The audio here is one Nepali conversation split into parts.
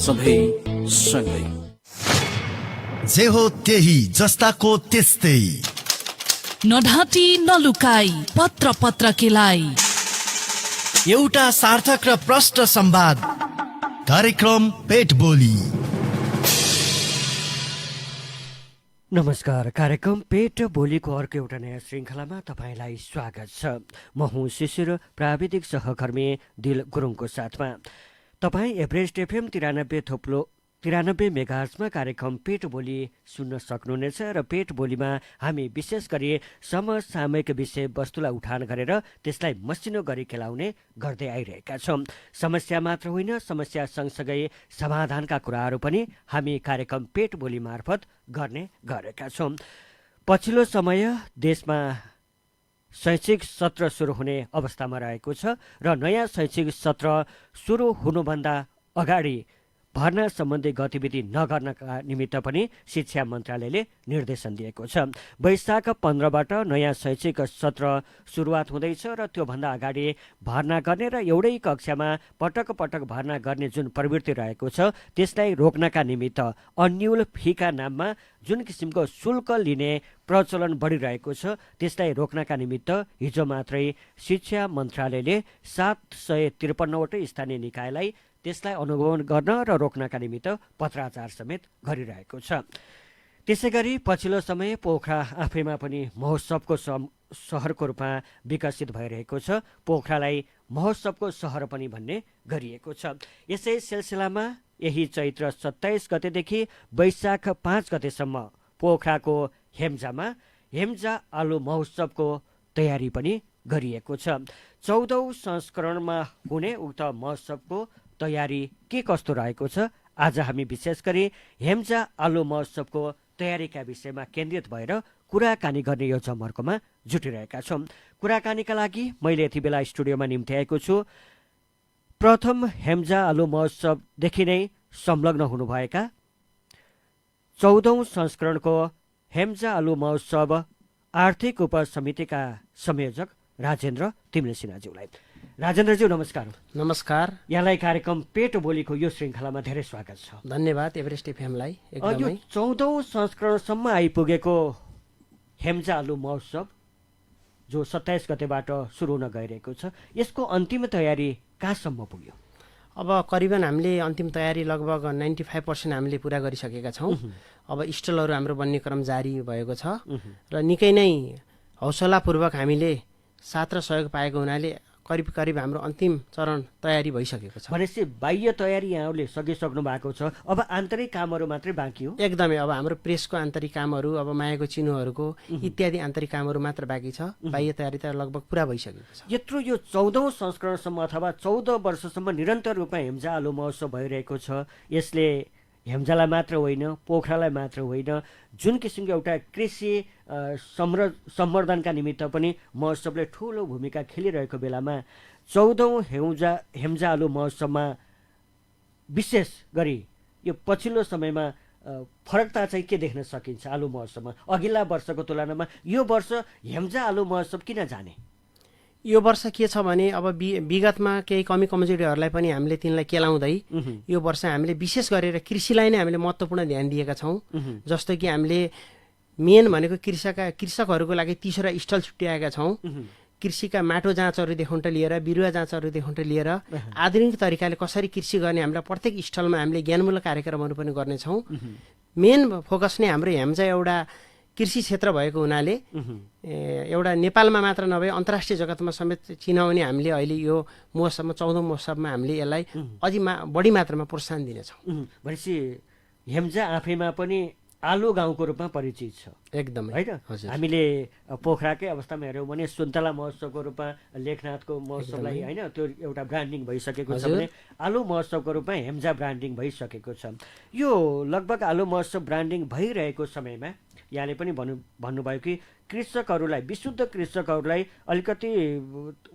सबै सँगै। जे हो त्यही जस्ताको त्यस्तै, नढाँटी नलुकाई पत्र पत्र केलाई, एउटा सार्थक र प्रष्ट संवाद कार्यक्रम पेट बोली। नमस्कार, कार्यक्रम पेट बोलीको अर्को एउटा नयाँ श्रृङ्खलामा तपाईँलाई स्वागत छ। म हुँ शिशिर, प्राविधिक सहकर्मी दिल गुरुङको साथमा। तपाईँ एभरेस्ट एफएम 93 मेगाहर्जमा कार्यक्रम पेट बोली सुन्न सक्नुहुनेछ र पेट बोलीमा हामी विशेष गरी समसामयिक विषय वस्तुलाई उठान गरेर त्यसलाई मसिनो गरी केलाउने गर्दै आइरहेका छौँ। समस्या मात्र होइन, समस्या सँगसँगै समाधानका कुराहरू पनि हामी कार्यक्रम पेट बोली मार्फत गर्ने गरेका छौँ। पछिल्लो समय देशमा शैक्षिक सत्र सुरु हुने अवस्थामा रहेको छ र नयाँ शैक्षिक सत्र सुरु हुनुभन्दा अगाडि भर्ना सम्बन्धी गतिविधि नगर्नका निमित्त पनि शिक्षा मन्त्रालयले निर्देशन दिएको छ। वैशाख 15बाट नयाँ शैक्षिक सत्र सुरुवात हुँदैछ र त्योभन्दा अगाडि भर्ना गर्ने र एउटै कक्षामा पटक पटक भर्ना गर्ने जुन प्रवृत्ति रहेको छ त्यसलाई रोक्नका निमित्त अन्युल फीका नाममा जुन किसिमको शुल्क लिने प्रचलन बढिरहेको छ त्यसलाई रोक्नका निमित्त हिजो मात्रै शिक्षा मन्त्रालयले 753वटै स्थानीय निकायलाई त्यसलाई अनुगमन गर्न र रोक्नका निमित्त पत्राचार समेत गरिरहेको छ। त्यसै गरी पछिल्लो समय पोखरा आफैमा पनि महोत्सवको सहरको रूपमा विकसित भइरहेको छ। पोखरालाई महोत्सवको सहर पनि भन्ने गरिएको छ। यसै सिलसिलामा यही चैत्र 27 गतेदेखि वैशाख 5 गतेसम्म पोखराको हेम्जामा हेम्जा आलु महोत्सवको तयारी पनि गरिएको छ। 14औं संस्करणमा हुने उक्त महोत्सवको तयारी के कस्तो रहेको छ, आज हामी विशेष गरी हेम्जा आलु महोत्सवको तयारीका विषयमा केन्द्रित भएर कुराकानी गर्ने यो जमर्कोमा जुटिरहेका छौँ। कुराकानीका लागि मैले यति बेला स्टुडियोमा निम्ति आएको छु प्रथम हेम्जा आलु महोत्सवदेखि नै संलग्न हुनुभएका 14औं संस्करणको हेम्जा आलु महोत्सव आर्थिक उपसमितिका संयोजक राजेन्द्र तिमिल सिन्हाज्यूलाई। राजेन्द्रज्यू नमस्कार। नमस्कार। यहाँलाई कार्यक्रम पेट बोलीको यो श्रृङ्खलामा धेरै स्वागत छ। धन्यवाद एभरेस्ट एफएमलाई। यो 14औं संस्करणसम्म आइपुगेको हेम्जा आलु महोत्सव जो 27 गतेबाट सुरु हुन गइरहेको छ, यसको अन्तिम तयारी कहाँसम्म पुग्यो? अब करिबन हामीले अन्तिम तयारी लगभग 95% हामीले पुरा गरिसकेका छौँ। अब स्टलहरू हाम्रो बन्ने क्रम जारी भएको छ र निकै नै हौसलापूर्वक हामीले साथ र सहयोग पाएको हुनाले करिब हाम्रो अन्तिम चरण तयारी भइसकेको छ। भनेपछि बाह्य तयारी यहाँले सकिसक्नु भएको छ, अब आन्तरिक कामहरू मात्रै बाँकी हो? एकदमै। अब हाम्रो प्रेसको आन्तरिक कामहरू, अब मायाको चिन्हहरूको इत्यादि आन्तरिक कामहरू मात्र बाँकी छ। बाह्य तयारी त लगभग पुरा भइसकेको छ। यत्रो यो 14औं संस्करणसम्म अथवा 14 वर्षसम्म निरन्तर रूपमा हेम्जा आलु महोत्सव भइरहेको छ। यसले हेम्जालाई मात्र होइन, पोखरालाई मात्र होइन, जुन किसिमको एउटा कृषि सम्वर्धनका निमित्त पनि महोत्सवले ठुलो भूमिका खेलिरहेको बेलामा 14औं हेम्जा आलु महोत्सवमा विशेष गरी यो पछिल्लो समयमा फरकता चाहिँ के देख्न सकिन्छ आलु महोत्सवमा अघिल्ला वर्षको तुलनामा? यो वर्ष हेम्जा आलु महोत्सव किन जाने? यो वर्ष के छ भने अब विगतमा केही कमी कमजोरीहरूलाई पनि हामीले तिनलाई केलाउँदै यो वर्ष हामीले विशेष गरेर कृषिलाई नै हामीले महत्त्वपूर्ण ध्यान दिएका छौँ। जस्तो कि हामीले मेन भनेको कृषकहरूको लागि 30वटा स्टल छुट्याएका छौँ। कृषिका माटो जाँचहरूदेखि लिएर बिरुवा जाँचहरूदेखि लिएर आधुनिक तरिकाले कसरी कृषि गर्ने हामीलाई प्रत्येक स्टलमा हामीले ज्ञानमूलक कार्यक्रमहरू पनि गर्नेछौँ। मेन फोकस नै हाम्रो हेम्जा एउटा कृषि क्षेत्र भएको हुनाले एउटा नेपालमा मात्र नभए अन्तर्राष्ट्रिय जगतमा समेत चिनाउने हामीले अहिले यो महोत्सवमा 14औं महोत्सवमा हामीले यसलाई अझै बढी मात्रामा प्रोत्साहन दिनेछौँ। भनेपछि हेम्जा आफैमा पनि आलु गाउँको रूपमा परिचित छ। एकदम होइन। हामीले पोखराकै अवस्थामा हेऱ्यौँ भने सुन्तला महोत्सवको रूपमा लेखनाथको महोत्सवलाई होइन त्यो एउटा ब्रान्डिङ भइसकेको छ भने आलु महोत्सवको रूपमा हेम्जा ब्रान्डिङ भइसकेको छ। यो लगभग आलु महोत्सव ब्रान्डिङ भइरहेको समयमा यहाँले पनि भन्नुभयो कि कृषकहरूलाई, विशुद्ध कृषकहरूलाई अलिकति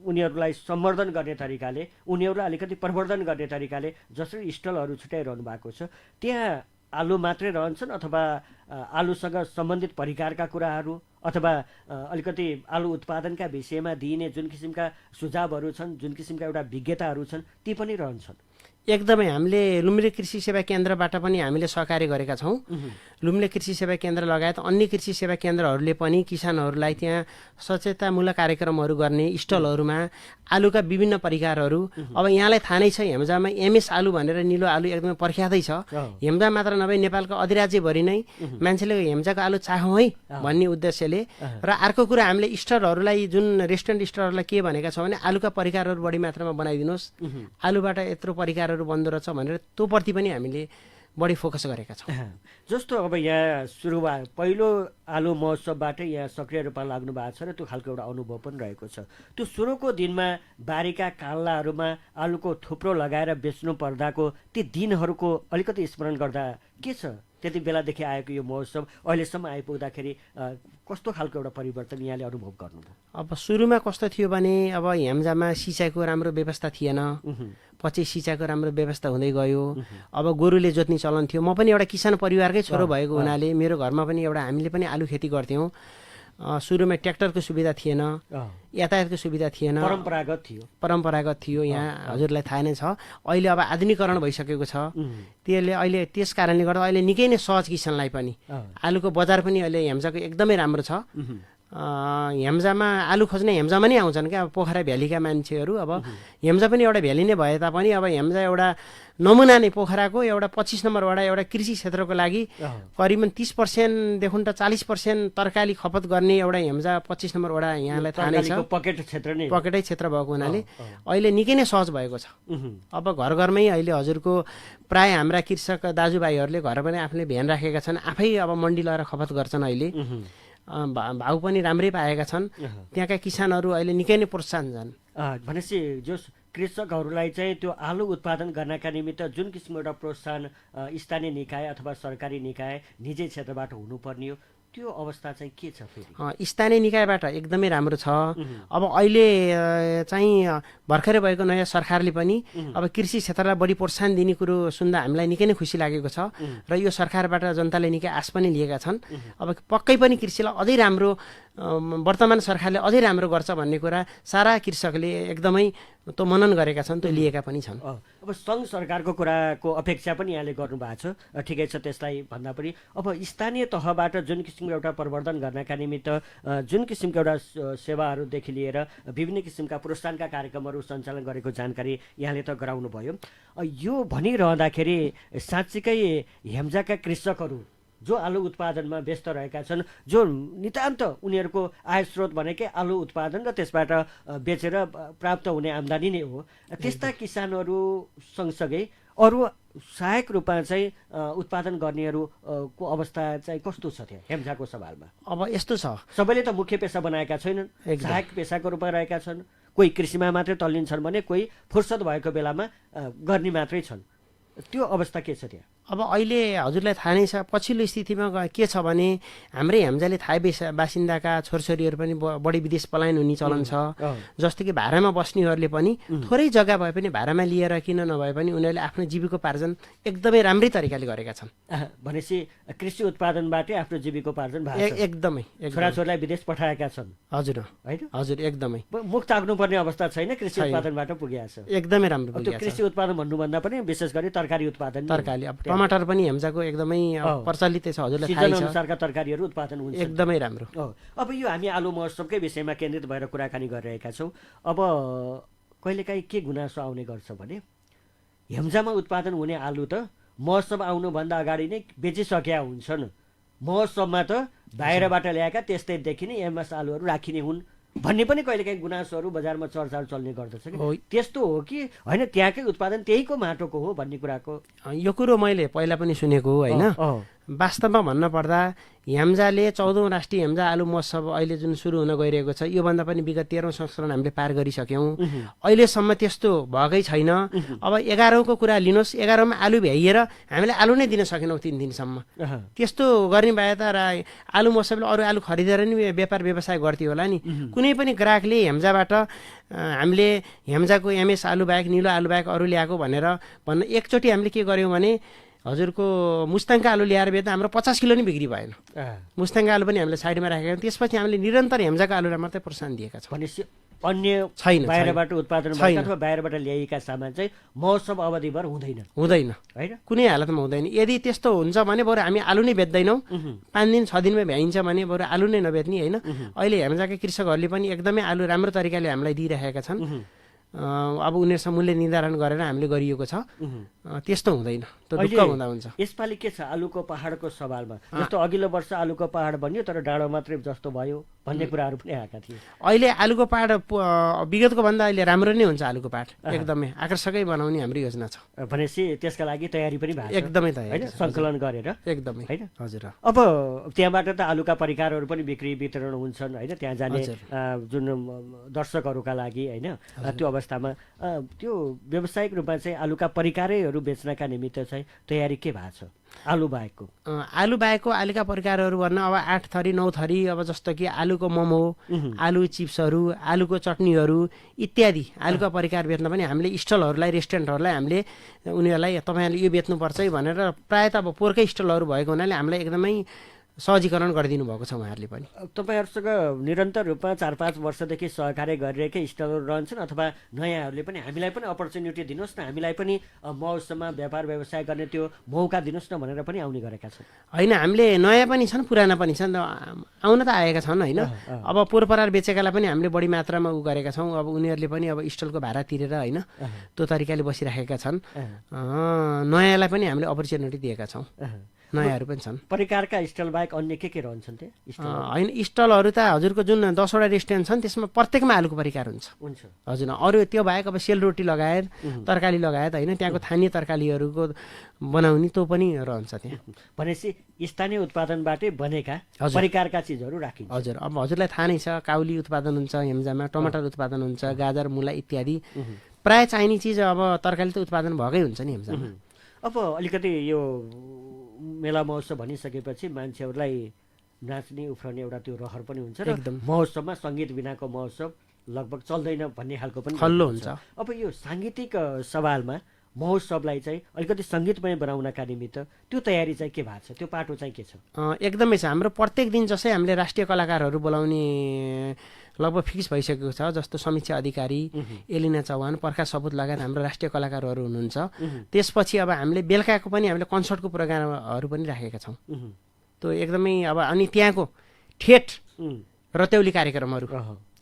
उनीहरूलाई सम्वर्धन गर्ने तरिकाले, उनीहरूलाई अलिकति प्रवर्धन गर्ने तरिकाले जसरी स्टलहरू छुट्याइरहनु भएको छ, त्यहाँ आलु मात्रै रहन्छन् अथवा आलुसँग सम्बन्धित परिकारका कुराहरू अथवा अलिकति आलु उत्पादनका विषयमा दिइने जुन किसिमका सुझावहरू छन्, जुन किसिमका एउटा विज्ञताहरू छन्, ती पनि रहन्छन्? एकदमै हामीले लुम्बिनी कृषि सेवा केन्द्रबाट पनि हामीले सहकार्य गरेका छौँ। लुम्बिनी कृषि सेवा केन्द्र लगायत अन्य कृषि सेवा केन्द्रहरूले पनि किसानहरूलाई त्यहाँ सचेततामूलक कार्यक्रमहरू गर्ने, स्टलहरूमा आलुका विभिन्न परिकारहरू। अब यहाँलाई थाहा नै छ हेम्जामा एमएस आलु भनेर निलो आलु एकदमै प्रख्यातै छ। हेम्जा मात्र नभई नेपालको अधिराज्यभरि नै मान्छेले हेम्जाको आलु चाहौँ है भन्ने उद्देश्यले। र अर्को कुरा हामीले स्टरहरूलाई, जुन रेस्टुरेन्ट स्टरहरूलाई के भनेका छौँ भने आलुका परिकारहरू बढी मात्रामा बनाइदिनुहोस्, आलुबाट यत्रो परिकारहरू बन्दो रहेछ भनेर त्योप्रति पनि हामीले बढी फोकस गरेका छौँ। जस्तो अब यहाँ पहिलो आलु महोत्सवबाटै यहाँ सक्रिय रूपमा लाग्नु भएको छ र त्यो खालको एउटा अनुभव पनि रहेको छ। त्यो सुरुको दिनमा बारीका काल्लाहरूमा आलुको थुप्रो लगाएर बेच्नु पर्दाको ती दिनहरूको अलिकति स्मरण गर्दा के छ? त्यति बेलादेखि आएको यो महोत्सव अहिलेसम्म आइपुग्दाखेरि कस्तो खालको एउटा परिवर्तन यहाँले अनुभव गर्नुभयो? अब सुरुमा कस्तो थियो भने अब हेम्जामा सिँचाइको राम्रो व्यवस्था थिएन, पछि सिँचाइको राम्रो व्यवस्था हुँदै गयो। अब गोरुले जोत्ने चलन थियो। म पनि एउटा किसान परिवारकै छोरो भएको हुनाले मेरो घरमा पनि हामीले पनि आलु खेती गर्थ्यौँ। सुरुमा ट्र्याक्टरको सुविधा थिएन, यातायातको सुविधा थिएन, परम्परागत थियो। यहाँ हजुरलाई थाहा नै छ। अहिले अब आधुनिकीकरण भइसकेको छ। त्यसले अहिले त्यस कारणले गर्दा अहिले निकै नै सहज किसानलाई पनि आलुको बजार पनि अहिले हेम्जाको एकदमै राम्रो छ। हेम्जामा आलु खोज्ने हेम्जामा नै आउँछन् क्या, अब पोखरा भ्यालीका मान्छेहरू। अब हेम्जा पनि एउटा भ्याली नै भए तापनि अब हेम्जा एउटा नमुना नै पोखराको एउटा 25 नम्बर वडा एउटा कृषि क्षेत्रको लागि करिबन 30%देखि त 40% तरकारी खपत गर्ने एउटा हेम्जा 25 नम्बर वडा यहाँलाई थाहा नै छ। पकेटै क्षेत्र भएको हुनाले अहिले निकै नै सहज भएको छ। अब घर घरमै अहिले हजुरको प्राय हाम्रा कृषक दाजुभाइहरूले घर पनि आफूले ध्यान राखेका छन्, आफै अब मन्डी लगाएर खपत गर्छन्। अहिले भाउ पनि राम्रै पाएका छन्। त्यहाँका किसानहरू अहिले निकै नै प्रोत्साहन छन्। भनेपछि जो कृषकहरूलाई चाहिँ त्यो आलु उत्पादन गर्नका निमित्त जुन किसिमको एउटा प्रोत्साहन स्थानीय निकाय अथवा सरकारी निकाय निजी क्षेत्रबाट हुनुपर्ने हो, त्यो अवस्था चाहिँ के छ फेरि? स्थानीय निकायबाट एकदमै राम्रो छ। अब अहिले चाहिँ भर्खरै भएको नयाँ सरकारले पनि अब कृषि क्षेत्रलाई बढी प्रोत्साहन दिने कुरो सुन्दा हामीलाई निकै नै खुसी लागेको छ। र यो सरकारबाट जनताले निकै आश पनि लिएका छन्। अब पक्कै पनि कृषिलाई अझै राम्रो, वर्तमान सरकारले अझै राम्रो गर्छ भन्ने कुरा सारा कृषकले एकदमै त्यो मनन गरेका छन्, त्यो लिएका पनि छन्। अब सङ्घ सरकारको कुराको अपेक्षा पनि यहाँले गर्नुभएको छ, ठिकै छ। त्यसलाई भन्दा पनि अब स्थानीय तहबाट जुन किसिमको एउटा प्रवर्धन गर्नका निमित्त जुन किसिमको एउटा सेवाहरूदेखि लिएर विभिन्न किसिमका प्रोत्साहनका कार्यक्रमहरू सञ्चालन गरेको जानकारी यहाँले त गराउनुभयो। यो भनिरहँदाखेरि साँच्चीकै हेम्जाका कृषकहरू जो आलु उत्पादनमा व्यस्त रहेका छन्, जो नितान्त उनीहरूको आय स्रोत भनेकै आलु उत्पादन र त्यसबाट बेचेर प्राप्त हुने आम्दानी नै हो, त्यस्ता किसानहरू सँगसँगै अरू सहायक रूपमा चाहिँ उत्पादन गर्नेहरूको अवस्था चाहिँ कस्तो छ त्यहाँ हेम्जाको सवालमा? अब यस्तो छ, सबैले त मुख्य पेसा बनाएका छैनन्, सहायक पेसाको रूपमा रहेका छन्। कोही कृषिमा मात्रै तल्लिन्छन् भने कोही फुर्सद भएको बेलामा गर्ने मात्रै छन्। त्यो अवस्था के छ त्यहाँ? अब अहिले हजुरलाई थाहा नै छ, पछिल्लो स्थितिमा के छ भने हाम्रै हेम्जाले थाई बासिन्दाका छोरछोरीहरू पनि बढी विदेश पलायन हुने चलन छ। जस्तो कि भाडामा बस्नेहरूले पनि थोरै जग्गा भए पनि भाडामा लिएर किन नभए पनि उनीहरूले आफ्नो जीविकोपार्जन एकदमै राम्रै तरिकाले गरेका छन्। भनेपछि कृषि उत्पादनबाटै आफ्नो जीविकोपार्जन भएको छ। एकदमै छोराछोरीलाई विदेश पठाएका छन्। हजुर होइन, हजुर एकदमै मुख ताक्नुपर्ने अवस्था छैन, कृषि उत्पादनबाट पुगेको छ। एकदमै राम्रो पुगेको छ। कृषि उत्पादन भन्नुभन्दा पनि विशेष गरी तरकारी उत्पादन, तरकारी अब टमाटर पनि हेम्जाको एकदमै प्रचलित छ, हजुरलाई थाहा छ। अनुसारका तरकारीहरू उत्पादन हुन्छ, एकदमै राम्रो। अब यो हामी आलु महोत्सवकै विषयमा केन्द्रित भएर कुराकानी गरिरहेका छौँ। अब कहिलेकाहीँ के गुनासो आउने गर्छ भने हेम्जामा उत्पादन हुने आलु त महोत्सव आउनुभन्दा अगाडि नै बेचिसकेका हुन्छन्। महोत्सवमा त बाहिरबाट ल्याएका त्यस्तैदेखि नै एमएस आलुहरू राखिने हुन् भन्ने पनि कहिलेकाहीँ गुनासोहरू बजारमा चर्चाहरू चल्ने गर्दछ कि त्यस्तो हो कि होइन, त्यहाँकै उत्पादन त्यहीको माटोको हो भन्ने कुराको? यो कुरो मैले पहिला पनि सुनेको हो होइन। वास्तवमा भन्नुपर्दा हेम्जाले 14औं राष्ट्रिय हेम्जा आलु महोत्सव अहिले जुन सुरु हुन गइरहेको छ, योभन्दा पनि विगत 13औं संस्करण हामीले पार गरिसक्यौँ। अहिलेसम्म त्यस्तो भएकै छैन। अब 11औंको कुरा लिनुहोस्, 11औंमा आलु भ्याइएर हामीले आलु नै दिन सकेनौँ 3 दिनसम्म। त्यस्तो गर्ने भए त आलु महोत्सवले अरू आलु खरिदेर नि व्यापार व्यवसाय गर्थ्यो होला नि। कुनै पनि ग्राहकले हेम्जाबाट हामीले हेम्जाको एमएस आलु बाहेक, निलो आलु बाहेक अरू ल्याएको भनेर भन्न एकचोटि हामीले के गर्यौँ भने हजुरको मुस्ताङका आलु ल्याएर बेच्दा हाम्रो 50 किलो नि बिक्री भएन। मुस्ताङका आलु पनि हामीले साइडमा राखेका छौँ। त्यसपछि हामीले निरन्तर हेम्जाको आलुलाई मात्रै प्रोत्साहन दिएका छौँ। भनेपछि अन्य छैन, बाहिरबाट उत्पादन छैन। भएका अथवा बाहिरबाट ल्याइएका सामान चाहिँ महोत्सव अवधिभर हुँदैन हुँदैन होइन कुनै हालतमा हुँदैन। यदि त्यस्तो हुन्छ भने बरु हामी आलु नै बेच्दैनौँ, 5 दिन 6 दिनमै भ्याइन्छ भने बरु आलु नै नबेच्ने होइन। अहिले हेम्जाका कृषकहरूले पनि एकदमै आलु राम्रो तरिकाले हामीलाई दिइरहेका छन्। अब उनीहरूसँग मूल्य निर्धारण गरेर हामीले गरिएको छ। त्यस्तो हुँदैन, त्यो ढुक्क हुँदा हुन्छ। यसपालि के छ आलुको पहाडको सवालमा? जस्तो अघिल्लो वर्ष आलुको पहाड बन्यो तर डाँडो मात्रै जस्तो भयो भन्ने कुराहरू पनि आएका थिए। अहिले आलुको पहाड विगतको भन्दा अहिले राम्रो नै हुन्छ। आलुको पहाड एकदमै आकर्षकै बनाउने हाम्रो योजना छ। भनेपछि त्यसका लागि तयारी पनि भएको छ एकदमै तयारी होइन, छ। सङ्कलन गरेर एकदमै होइन। हजुर। अब त्यहाँबाट त आलुका परिकारहरू पनि बिक्री वितरण हुन्छन् होइन, त्यहाँ जाने जुन दर्शकहरूका लागि होइन। त्यो अवस्थामा त्यो व्यावसायिक रूपमा चाहिँ आलुका परिकारहरू बेच्नका निमित्त चाहिँ तयारी के भएको छ आलु बाहेकको? आलु बाहेकको आलुका परिकारहरू भन्न अब 8 थरी 9 थरी, अब जस्तो कि आलुको मोमो, आलु चिप्सहरू, आलुको चटनीहरू इत्यादि आलुका परिकार बेच्न पनि हामीले स्टलहरूलाई, रेस्टुरेन्टहरूलाई हामीले उनीहरूलाई तपाईँहरूले यो बेच्नुपर्छ है भनेर प्रायः त अब पोहोरकै स्टलहरू भएको हुनाले हामीलाई एकदमै सहजीकरण गरिदिनु भएको छ उहाँहरूले पनि। तपाईँहरूसँग निरन्तर रूपमा 4-5 वर्षदेखि सहकार्य गरिरहेकै स्टलहरू रहन्छन् अथवा नयाँहरूले पनि हामीलाई पनि अपर्च्युनिटी दिनुहोस् न, हामीलाई पनि महोत्सवमा व्यापार व्यवसाय गर्ने त्यो मौका दिनुहोस् न भनेर पनि आउने गरेका छन्? होइन, हामीले नयाँ पनि छन् पुराना पनि छन्, आउन त आएका छन् होइन। अब पोहोर बेचेकालाई पनि हामीले बढी मात्रामा गरेका छौँ। अब उनीहरूले पनि अब स्टलको भाडा तिरेर होइन त्यो तरिकाले बसिराखेका छन्। नयाँलाई पनि हामीले अपर्च्युनिटी दिएका छौँ। नयाँहरू पनि छन्। परिकारका स्टल बाहेक अन्य के रहन्छन् त्यहाँ? होइन, स्टलहरू त हजुरको जुन 10वटा रेस्टुरेन्ट छन् त्यसमा प्रत्येकमा आलुको परिकार हुन्छ। हजुर। अरू त्यो बाहेक अब सेलरोटी लगायत, तरकारी लगायत होइन, त्यहाँको स्थानीय तरकारीहरूको बनाउने त्यो पनि रहन्छ त्यहाँ। भनेपछि स्थानीय उत्पादनबाटै बनेका परिकारका चिजहरू राखिन्छ। हजुर। अब हजुरलाई थाहा नै छ काउली उत्पादन हुन्छ हेम्जामा, टमाटर उत्पादन हुन्छ, गाजर मुला इत्यादि प्राय चाहिने चिज अब तरकारी त उत्पादन भएकै हुन्छ नि हेम्जामा। अब अलिकति यो मेला महोत्सव भनिसकेपछि मान्छेहरूलाई नाच्ने उफ्रने एउटा त्यो रहर पनि हुन्छ र महोत्सवमा सङ्गीत बिनाको महोत्सव लगभग चल्दैन भन्ने खालको पनि खल्लो हुन्छ। अब यो साङ्गीतिक सवालमा महोत्सवलाई चाहिँ अलिकति सङ्गीतमय बनाउनका निमित्त त्यो तयारी चाहिँ के भएको छ, त्यो पाटो चाहिँ के छ? एकदमै छ। हाम्रो प्रत्येक दिन जसै हामीले राष्ट्रिय कलाकारहरू बोलाउने लगभग फिक्स भइसकेको छ। जस्तो समीक्षा अधिकारी, एलिना चौहान, पर्खा सपुत लगायत हाम्रो राष्ट्रिय कलाकारहरू हुनुहुन्छ। त्यसपछि अब हामीले बेलुकाको पनि हामीले कन्सर्टको प्रोग्रामहरू पनि राखेका छौँ। त्यो एकदमै अब अनि त्यहाँको ठेट रतौली कार्यक्रमहरू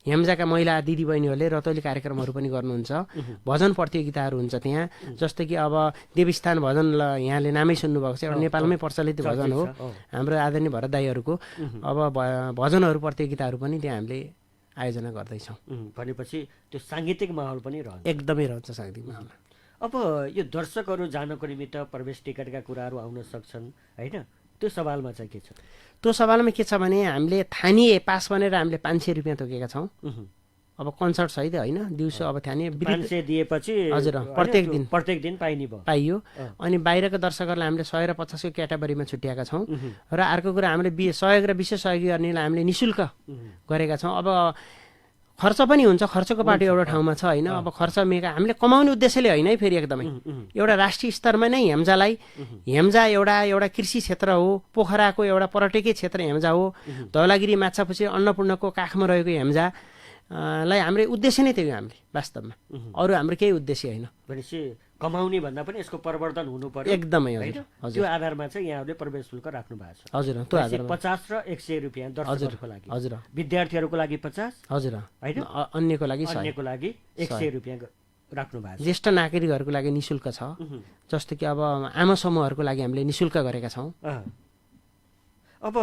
हेम्जाका महिला दिदीबहिनीहरूले रतौली कार्यक्रमहरू पनि गर्नुहुन्छ। भजन प्रतियोगिताहरू हुन्छ त्यहाँ। जस्तो कि अब देवीस्थान भजन यहाँले नामै सुन्नुभएको छ, एउटा नेपालमै प्रचलित भजन हो हाम्रो आदरणीय भरत दाईहरूको। अब भजनहरू प्रतियोगिताहरू पनि त्यहाँ हामीले आयोजना गर्दैछौँ। भनेपछि त्यो साङ्गीतिक माहौल पनि रहन्छ? एकदमै रहन्छ साङ्गीतिक माहौल। अब यो दर्शकहरू जानको निमित्त प्रवेश टिकटका कुराहरू आउन सक्छन् होइन, त्यो सवालमा चाहिँ के छ? त्यो सवालमा के छ भने हामीले स्थानीय पास भनेर हामीले 500 रुपियाँ तोकेका छौँ। अब कन्सर्ट सहित होइन, दिउँसो अब स्थानीय 500 दिएपछि हजुर प्रत्येक दिन पाइयो। अनि बाहिरको दर्शकहरूलाई हामीले 100 र 50 को क्याटेगोरीमा छुट्याएका छौँ। र अर्को कुरा हामीले सहयोग र विशेष सहयोग गर्नेलाई हामीले निःशुल्क गरेका छौँ। अब खर्च पनि हुन्छ, खर्चको पाटो एउटा ठाउँमा छ होइन। अब खर्च मेगा हामीले कमाउने उद्देश्यले होइन है, फेरि एकदमै एउटा राष्ट्रिय स्तरमा नै हेम्जालाई, हेम्जा एउटा कृषि क्षेत्र हो, पोखराको एउटा पर्यटकीय क्षेत्र हेम्जा हो, धौलागिरी माछापुछी अन्नपूर्णको काखमा रहेको हेम्जा लाई हाम्रो उद्देश्य नै त्यही हो हामीले वास्तवमा, अरू हाम्रो केही उद्देश्य होइन। भनेपछि कमाउने भन्दा पनि यसको प्रवर्धन हुनु पर्यो। एकदमै हजुर। त्यो आधारमा चाहिँ यहाँहरूले प्रवेश शुल्क राख्नु भएको छ? हजुर, त्यो आधारमा 50 र 100 रुपियाँ दर्शकहरूको लागि। हजुर। विद्यार्थीहरूको लागि 50, हजुर हैन, अन्यको लागि 100 रुपियाँ राख्नु भएको छ। ज्येष्ठ नागरिकहरूको लागि निःशुल्क छ। जस्तो कि अब आमा समूहहरूको लागि हामीले निःशुल्क गरेका छौँ। अब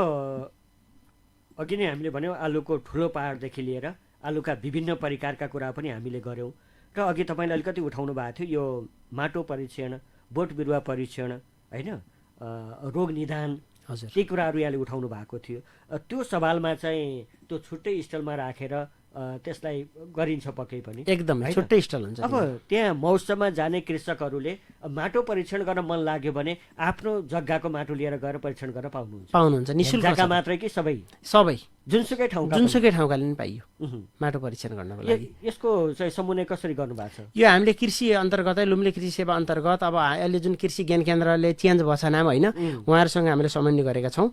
अघि नै हामीले भन्यौँ आलुको ठुलो पहाडदेखि लिएर आलुका विभिन्न परिकारका कुरा पनि हामीले गऱ्यौँ र अघि तपाईँले अलिकति उठाउनु भएको थियो यो माटो परीक्षण, बोट बिरुवा परीक्षण होइन, रोग निदान, हजुर, ती कुराहरू यहाँले उठाउनु भएको थियो। त्यो सवालमा चाहिँ त्यो छुट्टै स्टलमा राखेर त्यसलाई गरिन्छ पक्कै पनि? एकदम छुट्टै स्टल हुन्छ। अब त्यहाँ महोत्सवमा जाने कृषकहरूले माटो परीक्षण गर्न मन लाग्यो भने आफ्नो जग्गाको माटो लिएर गएर परीक्षण गर्न पाउनुहुन्छ? निःशुल्क मात्रै कि सबै? जुनसुकै ठाउँका पनि पाइयो माटो परीक्षण गर्नको लागि। यसको चाहिँ समन्वय कसरी गर्नुभएको छ? यो हामीले कृषि अन्तर्गतै लुम्ले कृषि सेवा अन्तर्गत अब अहिले जुन कृषि ज्ञान केन्द्रले चेन्ज भएको छ नाम होइन, उहाँहरूसँग हामीले समन्वय गरेका छौँ।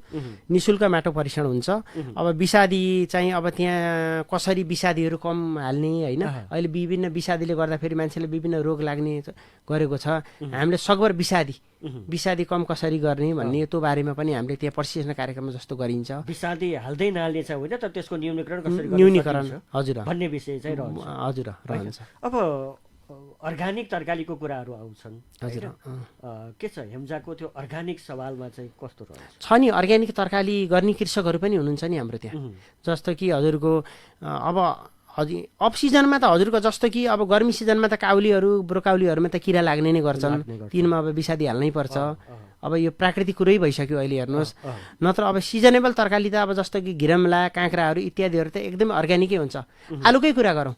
निःशुल्क माटो परीक्षण हुन्छ। अब विषादी चाहिँ अब त्यहाँ कसरी विषादीहरू कम हाल्ने होइन, अहिले विभिन्न विषादीले गर्दाखेरि मान्छेले विभिन्न रोग लाग्ने गरेको छ। हामीले सकभर विषादी कम कसरी गर्ने भन्ने त्यो बारेमा पनि हामीले त्यहाँ प्रशिक्षण कार्यक्रम जस्तो गरिन्छ। विषादी हाल्दै नहाल्ने छ होइन, तर त्यसको न्यूनीकरण कसरी न्यूनीकरण हजुर भन्ने विषय चाहिँ रहन्छ। हजुर रहन्छ। अब अर्ग्यानिक तरकारीको कुराहरू आउँछन् हजुर, के छ हेम्जाको त्यो अर्ग्यानिक सवालमा चाहिँ कस्तो रहन्छ? छ नि, अर्ग्यानिक तरकारी गर्ने कृषकहरू पनि हुनुहुन्छ नि हाम्रो त्यहाँ। जस्तो कि हजुरको अब अफ सिजनमा त हजुरको जस्तो कि अब गर्मी सिजनमा त काउलीहरू ब्रोकाउलीहरूमा त किरा लाग्ने नै गर्छन्, तिनमा अब विषादी हाल्नै पर्छ। अब यो प्राकृतिक कुरै भइसक्यो अहिले हेर्नुहोस्। नत्र अब सिजनेबल तरकारी त अब जस्तो कि घिरम्ला काँक्राहरू इत्यादिहरू त एकदमै अर्ग्यानिकै हुन्छ। आलुकै कुरा गरौँ,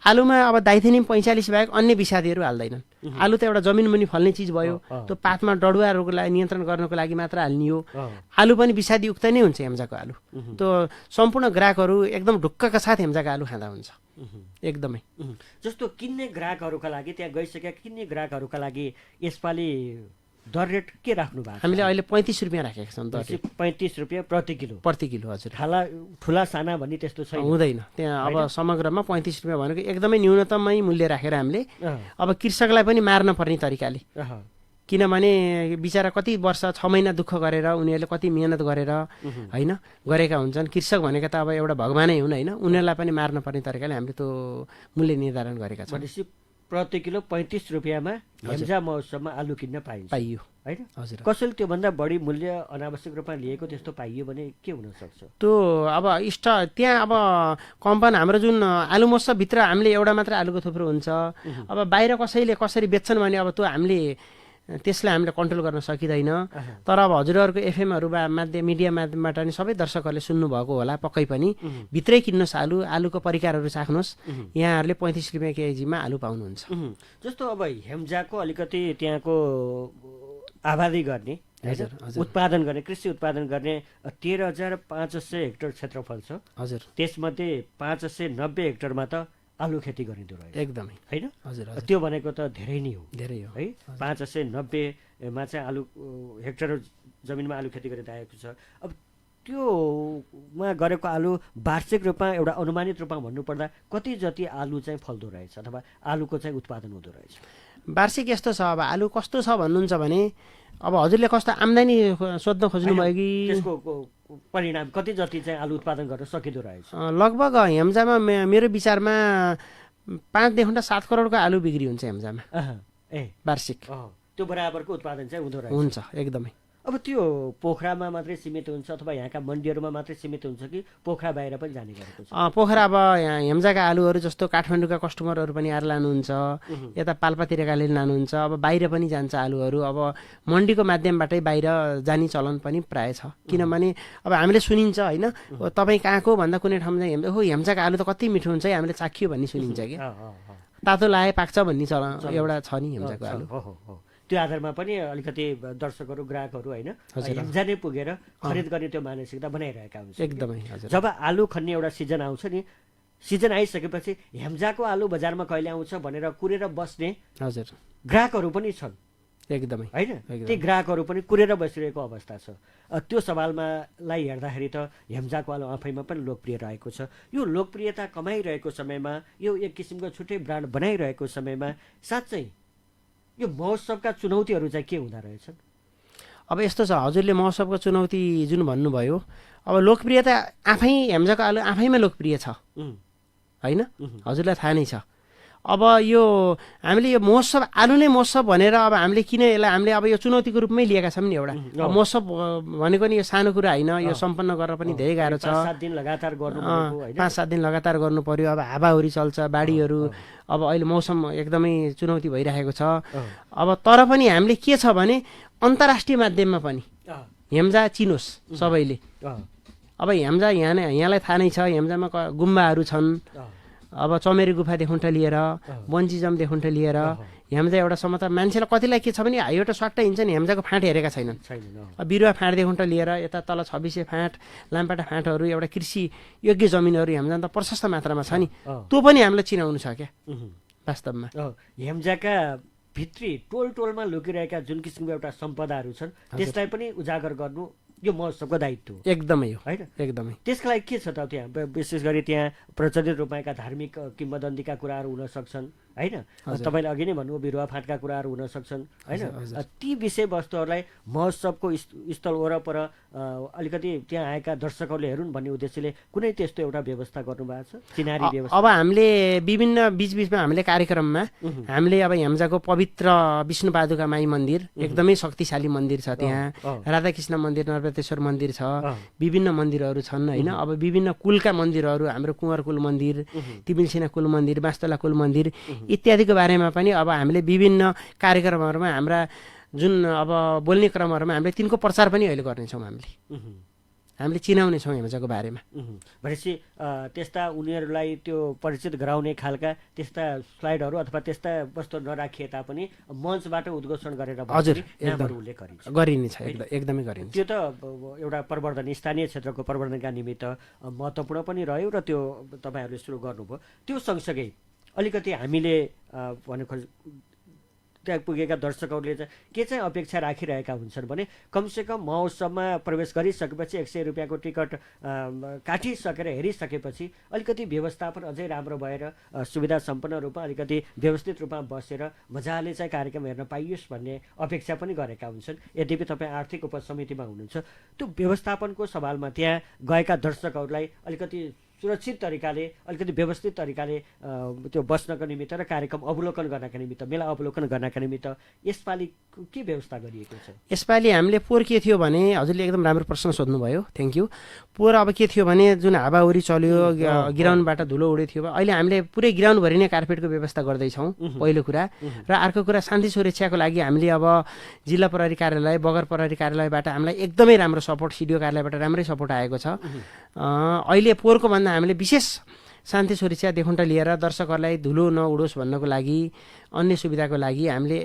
आलुमा अब डाइथेनियम 45 बाहेक अन्य विषादीहरू हाल्दैनन्। आलु त एउटा जमिन मुनि फल्ने चिज भयो, त्यो पातमा डडुवा रोगलाई नियन्त्रण गर्नको लागि मात्र हाल्ने हो। आलु पनि विषादीयुक्त नै हुन्छ हेम्जाको आलु। त्यो सम्पूर्ण ग्राहकहरू एकदम ढुक्कका साथ हेम्जाको आलु खाँदा हुन्छ एकदमै। जस्तो किन्ने ग्राहकहरूका लागि, त्यहाँ गइसकेका किन्ने ग्राहकहरूका लागि यसपालि दर रेट के राख्नु भएको? हामीले अहिले 35 रुपियाँ राखेका छौँ। 35 रुपियाँ प्रति किलो हजुर। ठुला साना भन्ने त्यस्तो छैन, हुँदैन त्यहाँ। अब समग्रमा 35 रुपियाँ भनेको एकदमै न्यूनतमै मूल्य राखेर हामीले अब कृषकलाई पनि मार्न पर्ने तरिकाले, किनभने बिचरा कति वर्ष 6 महिना दुःख गरेर उनीहरूले कति मेहनत गरेर होइन गरेका हुन्छन्। कृषक भनेको त अब एउटा भगवानै हुन् होइन, उनीहरूलाई पनि मार्न पर्ने तरिकाले हामीले त्यो मूल्य निर्धारण गरेका छौँ। प्रति किलो 35 रुपियाँमा हेम्जा महोत्सवमा आलु किन्न पाइयो होइन हजुर। कसैले त्योभन्दा बढी मूल्य अनावश्यक रूपमा लिएको त्यस्तो पाइयो भने के हुनसक्छ? त्यो अब त्यहाँ अब कम्पन हाम्रो जुन आलु महोत्सवभित्र हामीले एउटा मात्र आलुको थुप्रो हुन्छ। अब बाहिर कसैले कसरी बेच्छन् भने अब त्यो हामीले त्यसलाई हामीले कन्ट्रोल गर्न सकिँदैन। तर अब हजुरहरूको एफएमहरू मिडिया माध्यमबाट नि सबै दर्शकहरूले सुन्नुभएको होला पक्कै पनि। भित्रै किन्नुहोस् आलुको परिकारहरू चाख्नुहोस्, यहाँहरूले 35 रुपियाँ केजीमा आलु पाउनुहुन्छ। जस्तो अब हेम्जाको अलिकति त्यहाँको आबादी गर्ने उत्पादन गर्ने कृषि उत्पादन गर्ने 13,500 हेक्टर क्षेत्रफल छ हजुर। त्यसमध्ये 590 हेक्टरमा त आलु खेती गरिँदो रहेछ एकदमै होइन हजुर। त्यो भनेको त धेरै नै हो है। 590मा चाहिँ आलु हेक्टर जमिनमा आलु खेती गरिरहेको छ। अब त्योमा गरेको आलु वार्षिक रूपमा एउटा अनुमानित रूपमा भन्नुपर्दा कति जति आलु चाहिँ फल्दो रहेछ अथवा आलुको चाहिँ उत्पादन हुँदो रहेछ? वार्षिक यस्तो छ, अब आलु कस्तो छ भन्नुहुन्छ भने अब हजुरले कस्तो आम्दानी सोध्न खोज्नुभयो कि त्यसको परिणाम कति जति चाहिँ आलु उत्पादन गर्न सकिँदो रहेछ? लगभग हेम्जामा मेरो विचारमा 5 देखि 7 करोडको आलु बिक्री हुन्छ हेम्जामा वार्षिक। त्यो बराबरको उत्पादन चाहिँ हुँदो रहेछ? हुन्छ एकदमै। अब त्यो पोखरामा मात्रै सीमित हुन्छ अथवा यहाँका मन्डीहरूमा मात्रै सीमित हुन्छ कि पोखरा बाहिर पनि जाने गरेको छ? पोखरा अब हेम्जाका आलुहरू जस्तो काठमाडौँका कस्टमरहरू पनि आएर लानुहुन्छ, यता पाल्पातिरकाले लानुहुन्छ, अब बाहिर पनि जान्छ आलुहरू। अब मन्डीको माध्यमबाटै बाहिर जाने चलन पनि प्राय छ, किनभने अब हामीले सुनिन्छ होइन तपाईँ कहाँको भन्दा कुनै ठाउँमा चाहिँ हो हेम्जाका आलु त कति मिठो हुन्छ है हामीले चाखियो भन्ने सुनिन्छ कि तातो लाए पाक्छ भन्ने चलन एउटा छ नि हेम्जाको आलु। त्यो आधारमा पनि अलिकति दर्शकहरू ग्राहकहरू होइन हेम्जा नै पुगेर खरिद गर्ने त्यो मानसिकता बनाइरहेका हुन्छ एकदमै। जब आलु खन्ने एउटा सिजन आउँछ नि, सिजन आइसकेपछि हेम्जाको आलु बजारमा कहिले आउँछ भनेर कुरेर बस्ने हजुर ग्राहकहरू पनि छन् एकदमै होइन। ती ग्राहकहरू पनि कुरेर बसिरहेको अवस्था छ। त्यो सवाललाई हेर्दाखेरि त हेम्जाको आलु आफैमा पनि लोकप्रिय रहेको छ। यो लोकप्रियता कमाइरहेको समयमा, यो एक किसिमको छुट्टै ब्रान्ड बनाइरहेको समयमा साँच्चै यो महोत्सवका चुनौतीहरू चाहिँ के हुँदो रहेछन्? अब यस्तो छ, हजुरले महोत्सवको चुनौती जुन भन्नुभयो, अब लोकप्रियता आफै हेम्जाको आलु आफैमा लोकप्रिय छ होइन, हजुरलाई थाहा नै छ। अब यो हामीले यो महोत्सव आलु नै महोत्सव भनेर अब हामीले किन यसलाई हामीले अब यो चुनौतीको रूपमै लिएका छौँ नि। एउटा महोत्सव भनेको नि यो सानो कुरा होइन, यो सम्पन्न गर्न पनि धेरै गाह्रो छ। 5-7 दिन लगातार गर्नु पर्यो, 5-7 दिन लगातार गर्नु पर्यो। अब हावाहुरी चल्छ, बाढीहरू, अब अहिले मौसम एकदमै चुनौती भइरहेको छ। अब तर पनि हामीले के छ भने अन्तर्राष्ट्रिय माध्यममा पनि हेम्जा चिनोस् सबैले। अब हेम्जा यहाँलाई थाहा नै छ, हेम्जामा गुम्बाहरू छन्। अब चमेरी गुफादेखि लिएर बन्जी जमदेखि लिएर हेम्जा एउटासम्म त मान्छेलाई कतिलाई के छ भने एउटा स्वाट्टा हिँड्छ नि हेम्जाको फाँट हेरेका छैनन्। बिरुवा फाँटदेखि लिएर यता तल 2600 फाँट लामपाटा फाँटहरू एउटा कृषि योग्य जमिनहरू हेम्जा त प्रशस्त मात्रामा छ नि, त्यो पनि हामीलाई चिनाउनु छ क्या वास्तवमा। हेम्जाका भित्री टोलमा लुकिरहेका जुन किसिमको एउटा सम्पदाहरू छन् त्यसलाई पनि उजागर गर्नु यो महोत्सवको दायित्व हो। एकदमै हो, होइन? एकदमै। त्यसका लागि के छ त त्यहाँ? विशेष गरी त्यहाँ प्रचलित रूपमा धार्मिक किम्वदन्तीका कुराहरू हुन सक्छन्, होइन? तपाईँले अघि नै भन्नुभयो बिरुवा फाँटका कुराहरू हुन सक्छन्, होइन? ती विषयवस्तुहरूलाई महोत्सवको स्थल वरपर अलिकति त्यहाँ आएका दर्शकहरूले हेरुन् भन्ने उद्देश्यले कुनै त्यस्तो एउटा व्यवस्था गर्नुभएको छ, चिनारी व्यवस्था? अब हामीले विभिन्न बीचबीचमा हामीले कार्यक्रममा हामीले अब हेम्जाको पवित्र विष्णुपादुका माई मन्दिर एकदमै शक्तिशाली मन्दिर छ त्यहाँ, राधाकृष्ण मन्दिर, नरपेतेश्वर मन्दिर छ, विभिन्न मन्दिरहरू छन्, होइन? अब विभिन्न कुलका मन्दिरहरू, हाम्रो कुँवर कुल मन्दिर, तिमिलसिना कुल मन्दिर, बास्तोला कुल मन्दिर इत्यादिको बारेमा पनि अब हामीले विभिन्न कार्यक्रमहरूमा हाम्रा जुन अब बोल्ने क्रमहरूमा हामीले तिनको प्रचार पनि अहिले गर्नेछौँ। हामीले चिनाउनेछौँ हेम्जाको बारेमा। भनेपछि त्यस्ता उनीहरूलाई त्यो परिचित गराउने खालका त्यस्ता स्लाइडहरू अथवा त्यस्ता वस्तु नराखिए तापनि मञ्चबाट उद्घोषण गरेर उल्लेख गरिनेछ, एकदमै गरिन्छ। त्यो त एउटा प्रवर्धन, स्थानीय क्षेत्रको प्रवर्धनका निमित्त महत्त्वपूर्ण पनि रह्यो र त्यो तपाईँहरूले सुरु गर्नुभयो। त्यो सँगसँगै अलिकति हामीले भनेको त्यहाँ पुगेका दर्शकहरूले चाहिँ के चाहिँ अपेक्षा राखिरहेका हुन्छन् भने कमसेकम महोत्सवमा प्रवेश गरिसकेपछि 100 रुपियाँको टिकट काटिसकेर हेरिसकेपछि अलिकति व्यवस्थापन अझै राम्रो भएर सुविधा सम्पन्न रूपमा अलिकति व्यवस्थित रूपमा बसेर मजाले चाहिँ कार्यक्रम हेर्न पाइयोस् भन्ने अपेक्षा पनि गरेका हुन्छन्। यद्यपि तपाईँ आर्थिक उपसमितिमा हुनुहुन्छ, त्यो व्यवस्थापनको सवालमा त्यहाँ गएका दर्शकहरूलाई अलिकति सुरक्षित तरिकाले, अलिकति व्यवस्थित तरिकाले त्यो बस्नको निमित्त र कार्यक्रम अवलोकन गर्नका निमित्त, मेला अवलोकन गर्नका निमित्त यसपालि के व्यवस्था गरिएको छ? यसपालि हामीले पोहोर के थियो भने, हजुरले एकदम राम्रो प्रश्न सोध्नुभयो, थ्याङ्क यू। पोहोर अब के थियो भने जुन हावाहुरी चल्यो, ग्राउन्डबाट धुलो उडे थियो, अहिले हामीले पुरै ग्राउन्डभरि नै कार्पेटको व्यवस्था गर्दैछौँ, पहिलो कुरा। र अर्को कुरा शान्ति सुरक्षाको लागि हामीले अब जिल्ला प्रहरी कार्यालय, बगर प्रहरी कार्यालयबाट हामीलाई एकदमै राम्रो सपोर्ट, सिडिओ कार्यालयबाट राम्रै सपोर्ट आएको छ। अहिले पोहोरको भन्दा हामीले विशेष शान्ति सुरक्षा देखुन्टा लिएर दर्शकहरूलाई धुलो नउडोस् भन्नको लागि, अन्य सुविधाको लागि हामीले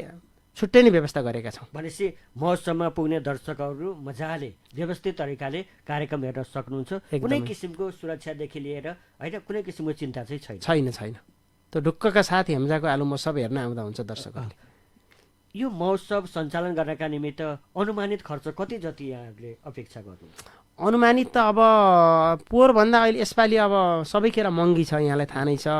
छुट्टै नै व्यवस्था गरेका छौँ। भनेपछि महोत्सवमा पुग्ने दर्शकहरू मजाले व्यवस्थित तरिकाले कार्यक्रम हेर्न सक्नुहुन्छ, कुनै किसिमको सुरक्षादेखि लिएर, होइन? कुनै किसिमको चिन्ता चाहिँ छैन। त्यो ढुक्कका साथ हेम्जाको आलु महोत्सव हेर्न आउँदा हुन्छ दर्शकहरूले। यो महोत्सव सञ्चालन गर्नका निमित्त अनुमानित खर्च कति जति यहाँहरूले अपेक्षा गर्नु? अनुमानित त अब पोहोरभन्दा अहिले यसपालि अब सबैखेर महँगी छ, यहाँलाई थाहा नै छ।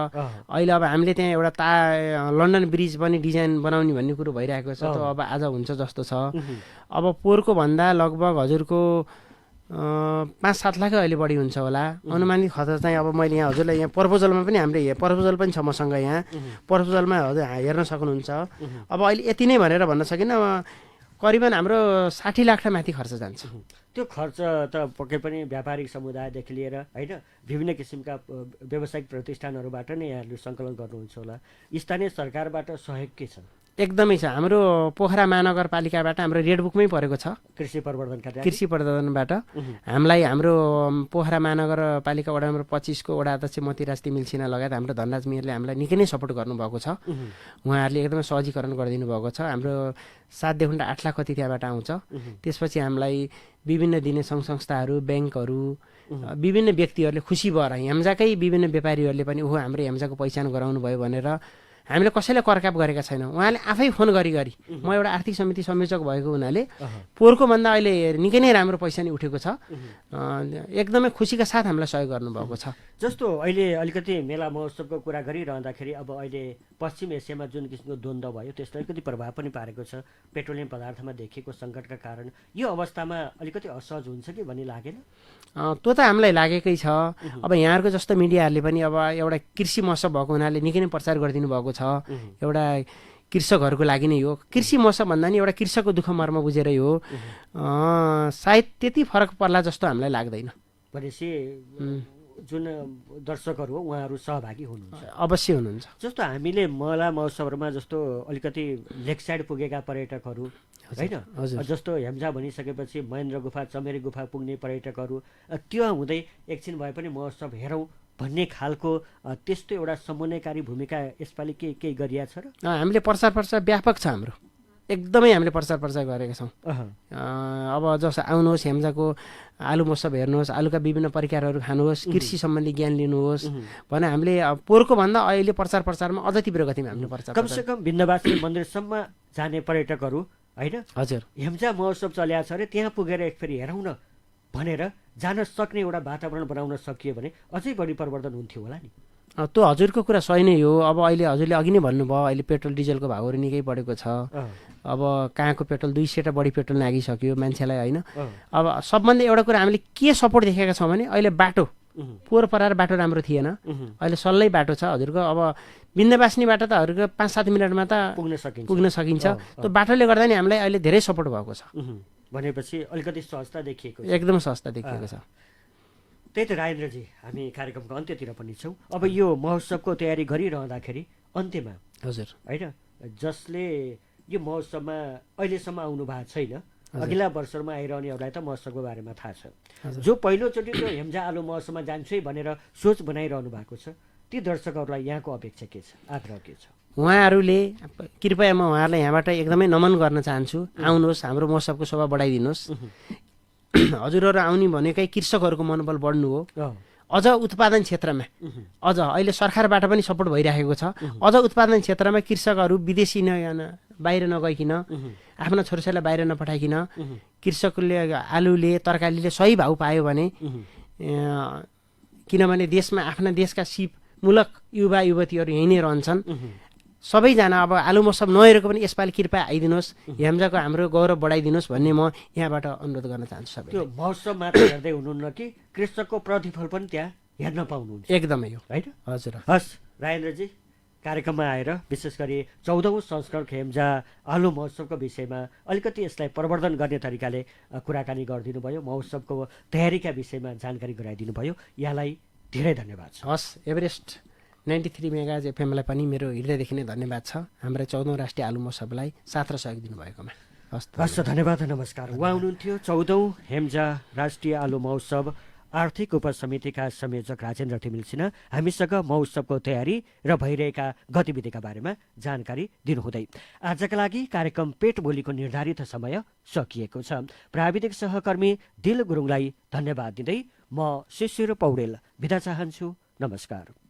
अहिले अब हामीले त्यहाँ एउटा लन्डन ब्रिज पनि डिजाइन बनाउने भन्ने कुरो भइरहेको छ, त्यो अब आज हुन्छ जस्तो छ। अब पोहोरको भन्दा लगभग हजुरको 5-7 लाख अहिले बढी हुन्छ होला अनुमानित खर्च चाहिँ। अब मैले यहाँ हजुरलाई यहाँ प्रपोजलमा पनि हामीले प्रपोजल पनि छ मसँग, यहाँ प्रपोजलमा हजुर हेर्न सक्नुहुन्छ। अब अहिले यति नै भनेर भन्न सकिनँ, करिबन हाम्रो 60 लाख माथि खर्च जान्छ। त्यो खर्च त पक्कै पनि व्यापारिक समुदायदेखि लिएर, होइन, विभिन्न किसिमका व्यावसायिक प्रतिष्ठानहरूबाट नै यहाँहरूले सङ्कलन गर्नुहुन्छ होला। स्थानीय सरकारबाट सहयोग के छ? एकदमै छ। हाम्रो पोखरा महानगरपालिकाबाट हाम्रो रेड बुकमै परेको छ, कृषि प्रवर्धनबाट हामीलाई हाम्रो पोखरा महानगरपालिका वडा नम्बर 25 को वडा अध्यक्ष मोतीराज तिमिलसिना लगायत हाम्रो धनराज मेयरले हामीलाई निकै नै सपोर्ट गर्नुभएको छ। उहाँहरूले एकदमै सहजीकरण गरिदिनु भएको छ। हाम्रो 7 देखि 8 लाख कति त्यहाँबाट आउँछ। त्यसपछि हामीलाई विभिन्न दिने सङ्घ संस्थाहरू, ब्याङ्कहरू, विभिन्न व्यक्तिहरूले खुसी भएर, हेम्जाकै विभिन्न व्यापारीहरूले पनि ओहो हाम्रो हेम्जाको पहिचान गराउनु भयो भनेर हामीले कसैलाई करकाप गरेका छैनौँ। उहाँले आफै फोन गरी म एउटा आर्थिक समिति संयोजक भएको हुनाले पोहोरको भन्दा अहिले निकै नै राम्रो पैसा नै उठेको छ। एकदमै खुसीका साथ हामीलाई सहयोग गर्नुभएको छ। जस्तो अहिले अलिकति मेला महोत्सवको कुरा गरिरहँदाखेरि अब अहिले पश्चिम एसियामा जुन किसिमको द्वन्द्व भयो त्यसले अलिकति प्रभाव पनि पारेको छ। पेट्रोलियम पदार्थमा देखिएको सङ्कटका कारण यो अवस्थामा अलिकति असहज हुन्छ कि भन्ने लागेन? त्यो त हामीलाई लागेकै छ। अब यहाँहरूको जस्तो मिडियाहरूले पनि अब एउटा कृषि महोत्सव भएको हुनाले निकै नै प्रचार गरिदिनु भएको छ। एउटा कृषकहरूको लागि नै हो। कृषि महोत्सव भन्दा नि एउटा कृषकको दुःख मर्म बुझेरै हो। सायद त्यति फरक पर्ला जस्तो हामीलाई लाग्दैन। भनेपछि जुन दर्शकहरू हो उहाँहरू सहभागी हुनुहुन्छ? अवश्य हुनुहुन्छ। जस्तो हामीले मेला महोत्सवहरूमा जस्तो अलिकति लेक साइड पुगेका पर्यटकहरू, होइन, जस्तो हेम्जा भनिसकेपछि महेन्द्र गुफा, चमेरी गुफा पुग्ने पर्यटकहरू, त्यो हुँदै एकछिन भए पनि महोत्सव हेरौँ भन्ने खालको त्यस्तो एउटा समन्वयकारी भूमिका यसपालि केही गरिया छ र? हामीले प्रचार व्यापक छ हाम्रो, एकदमै हामीले प्रचार गरेका छौँ। अब जस्तो आउनुहोस् हेम्जाको आलु महोत्सव हेर्नुहोस्, आलुका विभिन्न परिकारहरू खानुहोस्, कृषि सम्बन्धी ज्ञान लिनुहोस् भने हामीले पोहोरको भन्दा अहिले प्रचारमा अझ तीव्र गतिमा हामीले प्रचार कमसेकम विन्ध्यवासिनी मन्दिरसम्म जाने पर्यटकहरू होइन हजुर हेम्जा महोत्सव चल्या छ अरे त्यहाँ पुगेर एकफेरि हेरौँ न भनेर जान सक्ने एउटा वातावरण बनाउन सकियो भने अझै बढी परिवर्तन हुन्थ्यो होला नि। त्यो हजुरको कुरा सही नै हो। अब अहिले हजुरले अघि नै भन्नुभयो अहिले पेट्रोल डिजलको भाउहरू निकै बढेको छ। अब कहाँको पेट्रोल 200 बढी पेट्रोल नागिसक्यो मान्छेलाई होइन। अब सबभन्दा एउटा कुरा हामीले के सपोर्ट देखेका छौँ भने अहिले बाटो पोहोर परार बाटो राम्रो थिएन, अहिले सल्लै बाटो छ हजुरको। अब विन्ध्यवासिनीबाट त हजुरको 5-7 मिनटमा त पुग्न सकिन्छ। त्यो बाटोले गर्दा नि हामीलाई अहिले धेरै सपोर्ट भएको छ। भनेपछि अलिकति सहजता देखिएको छ, एकदम सहजता देखिएको छ। त्यही त राजेन्द्रजी, हामी कार्यक्रमको अन्त्यतिर पनि छौँ। अब यो महोत्सवको तयारी गरिरहँदाखेरि अन्त्यमा हजुर होइन जसले यो महोत्सवमा अहिलेसम्म आउनु भएको छैन, अघिल्ला वर्षमा आइरहनेहरूलाई त महोत्सवको बारेमा थाहा छ, जो पहिलोचोटि त्यो हेम्जा आलु महोत्सवमा जान्छु है भनेर सोच बनाइरहनु भएको छ, ती दर्शकहरूलाई यहाँको अपेक्षा के छ, आग्रह के छ? उहाँहरूले कृपया म उहाँहरूलाई यहाँबाट एकदमै नमन गर्न चाहन्छु। आउनुहोस्, हाम्रो महोत्सवको शोभा बढाइदिनुहोस्। हजुरहरू आउने भनेकै कृषकहरूको मनोबल बढ्नु हो। अझ उत्पादन क्षेत्रमा अझ अहिले सरकारबाट पनि सपोर्ट भइरहेको छ। अझ उत्पादन क्षेत्रमा कृषकहरू विदेशी बाहिर नगइकन, आफ्ना छोराछोरीलाई बाहिर नपठाइकन कृषकले आलुले तरकारीले सही भाउ पायो भने, किनभने देशमा आफ्ना देशका सिपमूलक युवा युवतीहरू यहीँ नै रहन्छन्। सबैजना अब आलु महोत्सव नहेरेको पनि यसपालि कृपया आइदिनुहोस्, हेम्जाको हाम्रो गौरव बढाइदिनुहोस् भन्ने म यहाँबाट अनुरोध गर्न चाहन्छु। सबै त्यो महोत्सव मात्र हेर्दै हुनुहुन्न कि कृषकको प्रतिफल पनि त्यहाँ हेर्न पाउनुहुन्छ? एकदमै हो होइन हजुर। हस् राजेन्द्रजी, कार्यक्रममा आएर विशेष गरी 14औं संस्करण हेम्जा आलु महोत्सवको विषयमा अलिकति यसलाई प्रवर्धन गर्ने तरिकाले कुराकानी गरिदिनु भयो, महोत्सवको तयारीका विषयमा जानकारी गराइदिनु भयो, यहाँलाई धेरै धन्यवाद छ। हस्, एभरेस्ट 93 मेगाज एफएमलाई पनि मेरो हृदयदेखि नै धन्यवाद छ, हाम्रो 14औं राष्ट्रिय आलु महोत्सवलाई साथ र सहयोग दिनुभएकोमा। हस्, धन्यवाद, नमस्कार। उहाँ हुनुहुन्थ्यो 14औं हेम्जा राष्ट्रिय आलु महोत्सव आर्थिक उपसमितिका संयोजक राजेन्द्र तिमिल सिन्हा हामीसँग महोत्सवको तयारी र भइरहेका गतिविधिका बारेमा जानकारी दिनुहुँदै। आजका लागि कार्यक्रम पेट बोलीको निर्धारित समय सकिएको छ। प्राविधिक सहकर्मी दिल गुरुङलाई धन्यवाद दिँदै म शिशिर पौडेल बिदा चाहन्छु। नमस्कार।